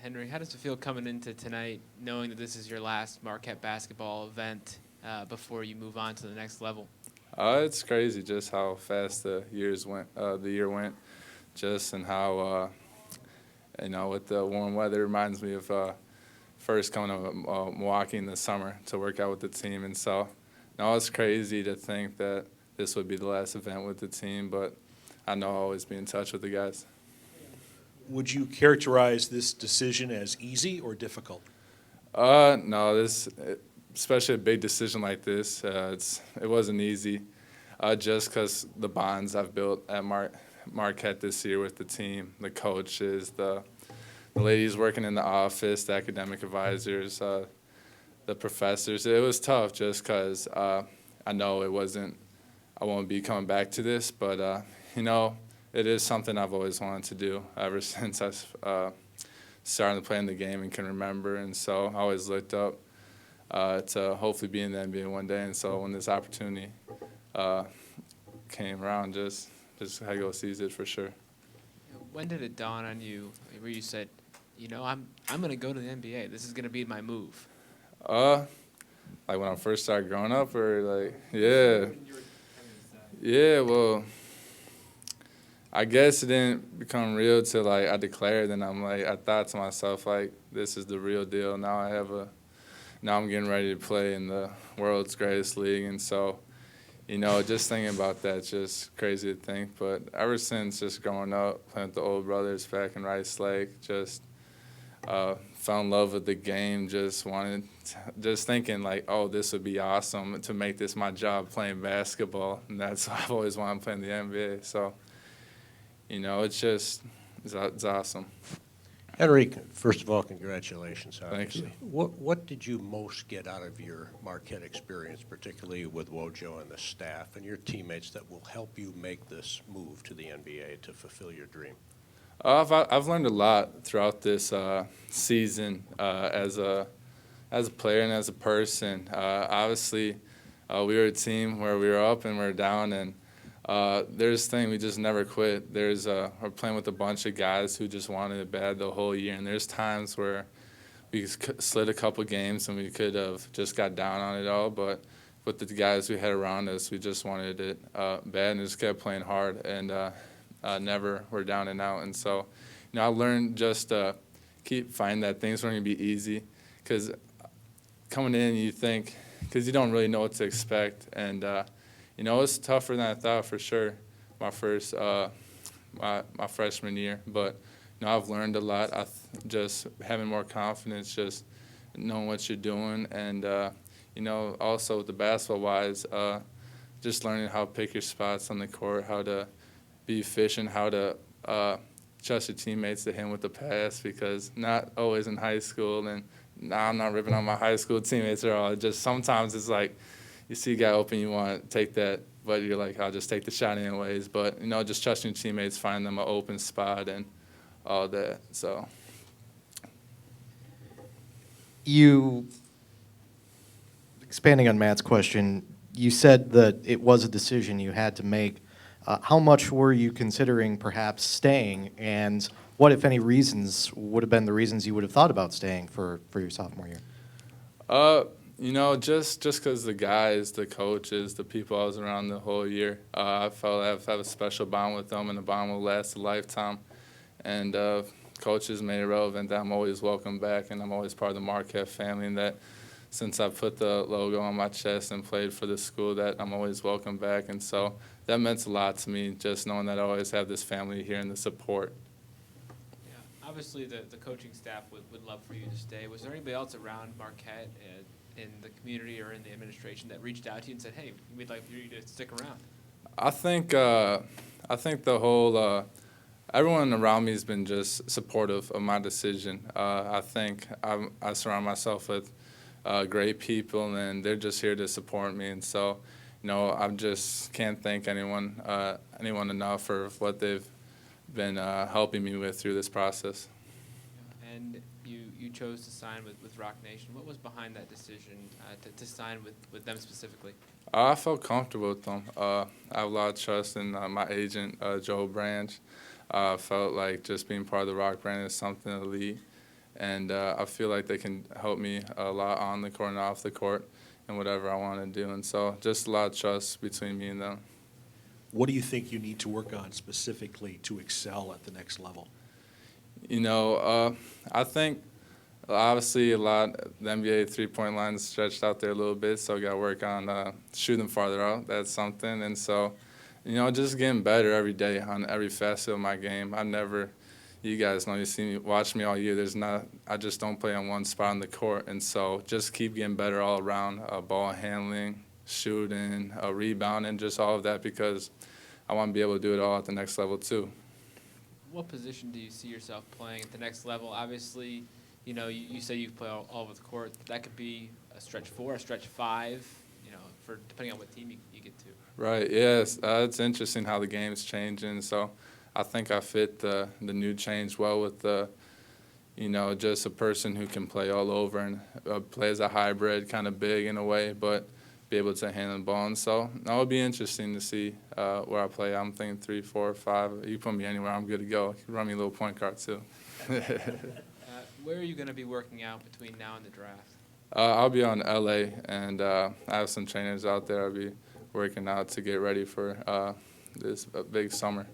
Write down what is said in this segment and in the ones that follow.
Henry, how does it feel coming into tonight, knowing that this is your last Marquette basketball event before you move on to the next level? It's crazy just how fast the year went, just and how with the warm weather reminds me of first coming to Milwaukee in the summer to work out with the team, and so now it's crazy to think that this would be the last event with the team, but I know I'll always be in touch with the guys. Would you characterize this decision as easy or difficult? No, especially a big decision like this, it wasn't easy, just because the bonds I've built at Marquette this year with the team, the coaches, the ladies working in the office, the academic advisors, the professors. It was tough just because I know I won't be coming back to this, but it is something I've always wanted to do ever since I started playing the game and can remember, and so I always looked up to hopefully be in the NBA one day, and so when this opportunity came around, just had to go seize it for sure. When did it dawn on you where you said, I'm going to go to the NBA. This is going to be my move? Like when I first started growing up, or yeah. Well, I guess it didn't become real till I declared, and I thought to myself this is the real deal. Now I'm getting ready to play in the world's greatest league, and so just thinking about that, just crazy to think. But ever since just growing up, playing with the old brothers back in Rice Lake, just fell in love with the game, just thinking oh, this would be awesome to make this my job, playing basketball, and that's what I've always wanted, playing the NBA. So, it's awesome. Henry, first of all, congratulations, obviously. Thank you. What did you most get out of your Marquette experience, particularly with Wojo and the staff and your teammates, that will help you make this move to the NBA to fulfill your dream? I've learned a lot throughout this season as a player and as a person. Obviously, we were a team where we were up and we were down, and there's thing we just never quit. We're playing with a bunch of guys who just wanted it bad the whole year, and there's times where we slid a couple games and we could have just got down on it all, but with the guys we had around us, we just wanted it bad and just kept playing hard, and never were down and out. And so, I learned just keep finding that things weren't going to be easy, because coming in you think, because you don't really know what to expect, and it's tougher than I thought for sure. My first my freshman year, but I've learned a lot. Just having more confidence, just knowing what you're doing, and also with the basketball wise, just learning how to pick your spots on the court, how to be efficient, how to trust your teammates to hit with the pass, because not always in high school, and I'm not ripping on my high school teammates at all. Just sometimes it's you see a guy open, you want to take that, but you're I'll just take the shot anyways. But, just trusting your teammates, finding them an open spot and all that. So, expanding on Matt's question, you said that it was a decision you had to make. How much were you considering perhaps staying, and what, if any, reasons would have been the reasons you would have thought about staying for your sophomore year? Just because the guys, the coaches, the people I was around the whole year, I felt I have a special bond with them, and the bond will last a lifetime. And coaches made it relevant that I'm always welcome back, and I'm always part of the Marquette family, and that since I put the logo on my chest and played for the school, that I'm always welcome back. And so that meant a lot to me, just knowing that I always have this family here and the support. Yeah, obviously the coaching staff would love for you to stay. Was there anybody else around Marquette in the community or in the administration that reached out to you and said, hey, we'd like for you to stick around? I think the whole everyone around me has been just supportive of my decision. I think I surround myself with great people, and they're just here to support me. And so, I just can't thank anyone enough for what they've been helping me with through this process. And you chose to sign with Rock Nation. What was behind that decision to sign with them specifically? I felt comfortable with them. I have a lot of trust in my agent, Joe Branch. I felt like just being part of the Rock brand is something elite. And I feel like they can help me a lot on the court and off the court and whatever I want to do. And so just a lot of trust between me and them. What do you think you need to work on specifically to excel at the next level? You know, I think obviously the NBA three-point line is stretched out there a little bit, so I got to work on shooting farther out. That's something. And so, you know, just getting better every day on every facet of my game. You guys know, watch me all year. I just don't play on one spot on the court. And so just keep getting better all around, ball handling, shooting, rebounding, just all of that, because I want to be able to do it all at the next level too. What position do you see yourself playing at the next level? Obviously, you know, you say you play all over the court. That could be a stretch 4, a stretch 5, you know, depending on what team you get to. Right, yes. It's interesting how the game's changing. So I think I fit the new change well with just a person who can play all over and play as a hybrid, kind of big in a way, but be able to handle the ball. And so that would be interesting to see where I play. I'm thinking 3, 4, 5. You put me anywhere, I'm good to go. You can run me a little point guard too. Where are you going to be working out between now and the draft? I'll be on LA, and I have some trainers out there. I'll be working out to get ready for this big summer.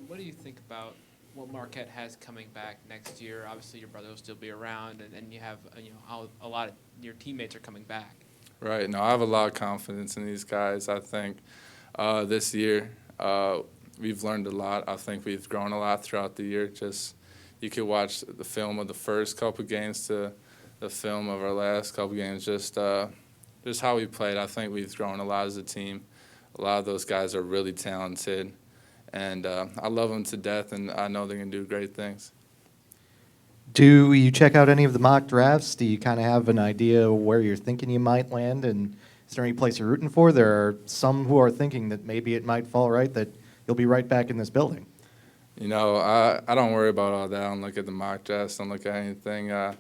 What do you think about what Marquette has coming back next year? Obviously, your brother will still be around, and you have how a lot of your teammates are coming back. Right. No, I have a lot of confidence in these guys. I think this year we've learned a lot. I think we've grown a lot throughout the year. Just you could watch the film of the first couple games to the film of our last couple games. Just how we played. I think we've grown a lot as a team. A lot of those guys are really talented. And I love them to death, and I know they can do great things. Do you check out any of the mock drafts? Do you kind of have an idea where you're thinking you might land? And is there any place you're rooting for? There are some who are thinking that maybe it might fall right, that you'll be right back in this building. You know, I don't worry about all that. I don't look at the mock drafts. Don't look at anything. I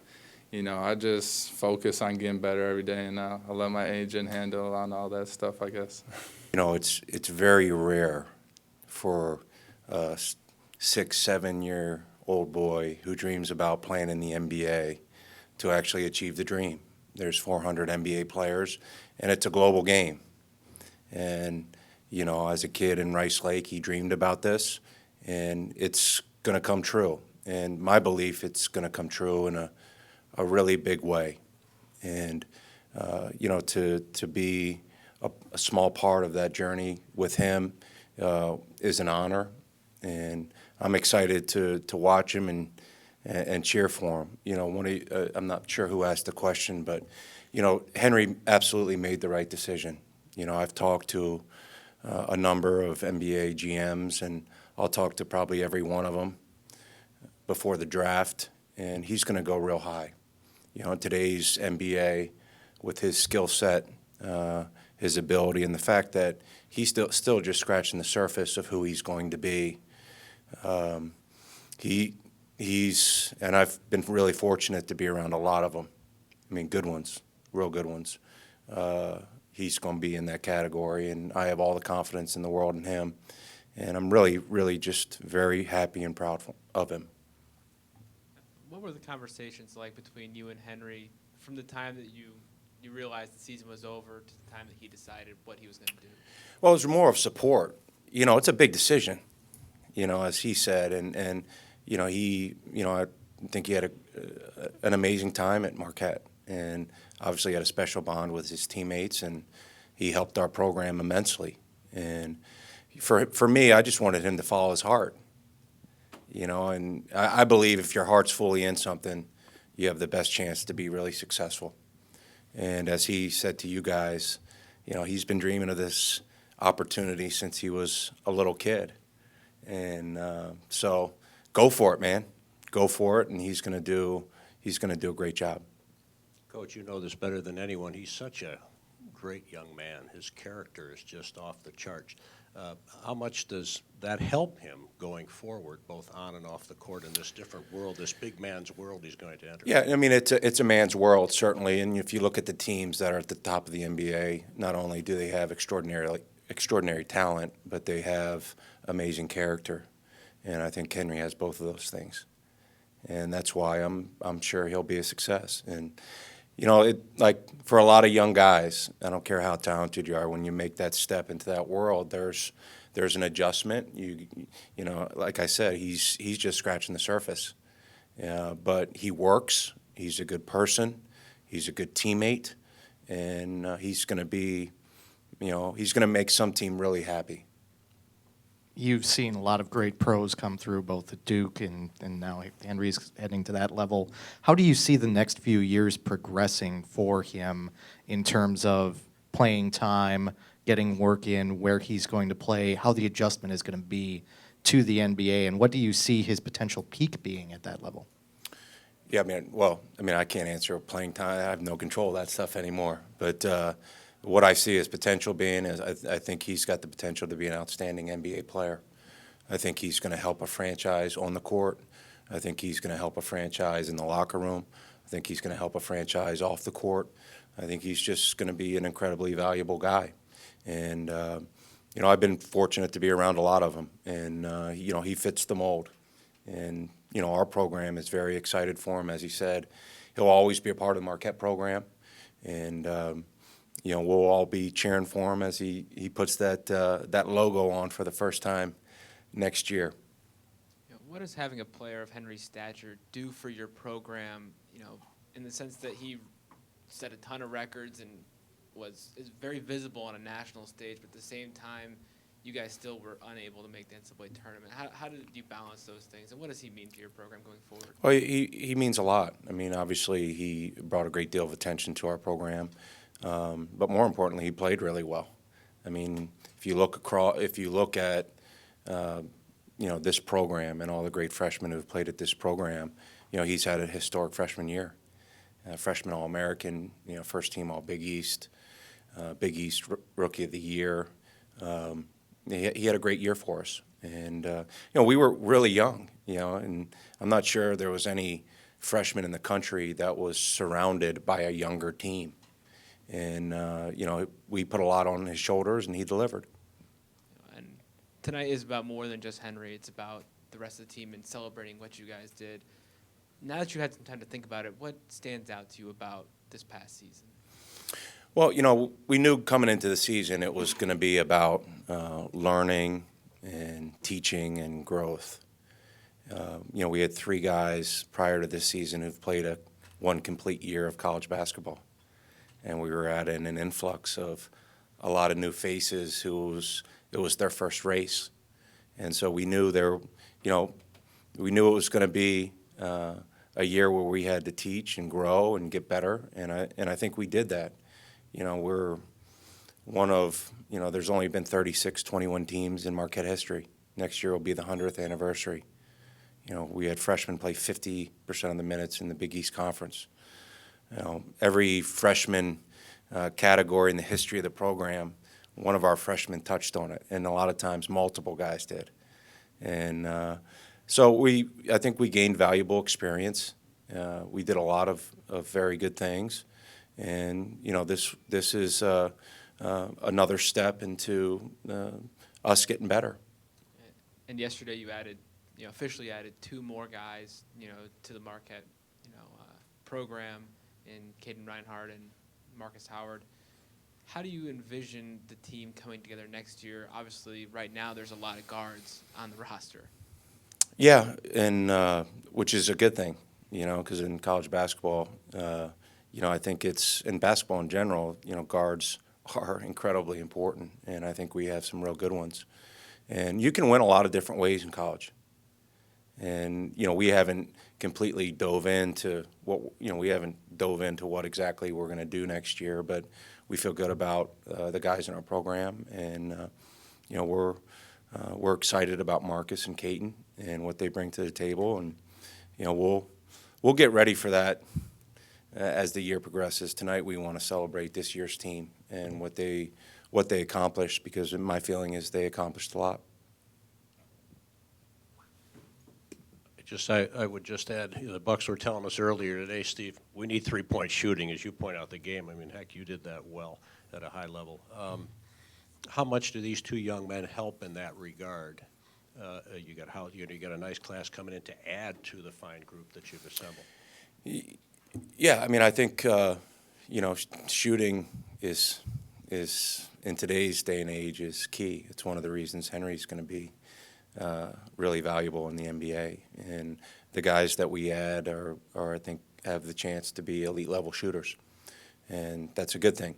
just focus on getting better every day, and I'll let my agent handle on all that stuff, I guess. You know, it's very rare for a 6, 7-year-old boy who dreams about playing in the NBA to actually achieve the dream. There's 400 NBA players, and it's a global game. And, you know, as a kid in Rice Lake, he dreamed about this, and it's going to come true. And my belief, it's going to come true in a really big way. And, to be a small part of that journey with him is an honor, and I'm excited to watch him and cheer for him. You know, I'm not sure who asked the question, but Henry absolutely made the right decision. You know, I've talked to a number of NBA GMs, and I'll talk to probably every one of them before the draft, and he's going to go real high. You know, in today's NBA, with his skill set, his ability, and the fact that he's still just scratching the surface of who he's going to be. And I've been really fortunate to be around a lot of them. I mean, good ones, real good ones. He's going to be in that category, and I have all the confidence in the world in him. And I'm really, really just very happy and proud of him. What were the conversations like between you and Henry from the time that you realized the season was over to the time that he decided what he was going to do? Well, it was more of support. You know, it's a big decision, as he said. And I think he had an amazing time at Marquette. And obviously had a special bond with his teammates, and he helped our program immensely. And for me, I just wanted him to follow his heart. And I believe if your heart's fully in something, you have the best chance to be really successful. And as he said to you guys, he's been dreaming of this opportunity since he was a little kid. And so go for it, man. Go for it, and he's going to do a great job. Coach, you know this better than anyone. He's such a great young man. His character is just off the charts. How much does that help him going forward, both on and off the court, in this different world, this big man's world he's going to enter? Yeah, I mean, it's a man's world, certainly. And if you look at the teams that are at the top of the NBA, not only do they have extraordinary talent, but they have amazing character. And I think Henry has both of those things. and that's why I'm sure he'll be a success. And you know, like for a lot of young guys, I don't care how talented you are, when you make that step into that world, there's an adjustment. You know, like I said, he's just scratching the surface. But he works. He's a good person. He's a good teammate, and he's going to be, you know, he's going to make some team really happy. You've seen a lot of great pros come through, both at Duke and now Henry's heading to that level. How do you see the next few years progressing for him in terms of playing time, getting work in, where he's going to play, how the adjustment is going to be to the NBA, and what do you see his potential peak being at that level? Yeah, I can't answer playing time. I have no control of that stuff anymore. But what I see his potential being is I think he's got the potential to be an outstanding NBA player. I think he's going to help a franchise on the court. I think he's going to help a franchise in the locker room. I think he's going to help a franchise off the court. I think he's just going to be an incredibly valuable guy. And, you know, I've been fortunate to be around a lot of them. And, you know, he fits the mold. And, you know, our program is very excited for him. As he said, he'll always be a part of the Marquette program. And, you know, we'll all be cheering for him as he puts that logo on for the first time next year. You know, what does having a player of Henry's stature do for your program, you know, in the sense that he set a ton of records and is very visible on a national stage, but at the same time, you guys still were unable to make the NCAA tournament. How did you balance those things, and what does he mean to your program going forward? Well, he means a lot. I mean, obviously, he brought a great deal of attention to our program, but more importantly, he played really well. I mean, if you look at you know, this program and all the great freshmen who have played at this program, you know, he's had a historic freshman year, freshman All-American, you know, first team All Big East, Rookie of the Year. He had a great year for us, and you know, we were really young, you know, and I'm not sure there was any freshman in the country that was surrounded by a younger team, and you know, we put a lot on his shoulders, and he delivered. And tonight is about more than just Henry. It's about the rest of the team and celebrating what you guys did. Now that you had some time to think about it, what stands out to you about this past season? Well, you know, we knew coming into the season it was going to be about learning and teaching and growth. You know, we had 3 guys prior to this season who've played one complete year of college basketball. And we were adding an influx of a lot of new faces it was their first race. And so we knew we knew it was going to be a year where we had to teach and grow and get better. And I think we did that. You know, we're one of, you know, there's only been 36 21 teams in Marquette history. Next year will be the 100th anniversary. You know, we had freshmen play 50% of the minutes in the Big East Conference. You know, every freshman category in the history of the program, one of our freshmen touched on it, and a lot of times multiple guys did. And so I think we gained valuable experience. We did a lot of very good things. And, you know, this is another step into us getting better. And yesterday you officially added 2 more guys, you know, to the Marquette, program in Caden Reinhardt and Marcus Howard. How do you envision the team coming together next year? Obviously, right now there's a lot of guards on the roster. Yeah, and which is a good thing, you know, because in college basketball, you know, I think in basketball in general, you know, guards are incredibly important, and I think we have some real good ones. And you can win a lot of different ways in college. And, you know, we haven't completely dove into what exactly we're going to do next year, but we feel good about the guys in our program, and, you know, we're excited about Marcus and Caden and what they bring to the table, and, you know, we'll get ready for that. As the year progresses. Tonight we want to celebrate this year's team and what they accomplished, because my feeling is they accomplished a lot. I would just add, you know, the Bucks were telling us earlier today, Steve, we need 3-point shooting, as you point out the game. I mean, heck, you did that well at a high level. How much do these 2 young men help in that regard? You got a nice class coming in to add to the fine group that you've assembled. Yeah, I mean, I think shooting is in today's day and age is key. It's one of the reasons Henry's going to be really valuable in the NBA, and the guys that we add are I think have the chance to be elite level shooters, and that's a good thing.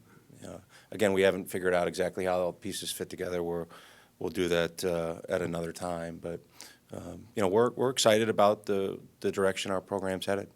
Again, we haven't figured out exactly how all the pieces fit together. We'll do that at another time, but we're excited about the direction our program's headed.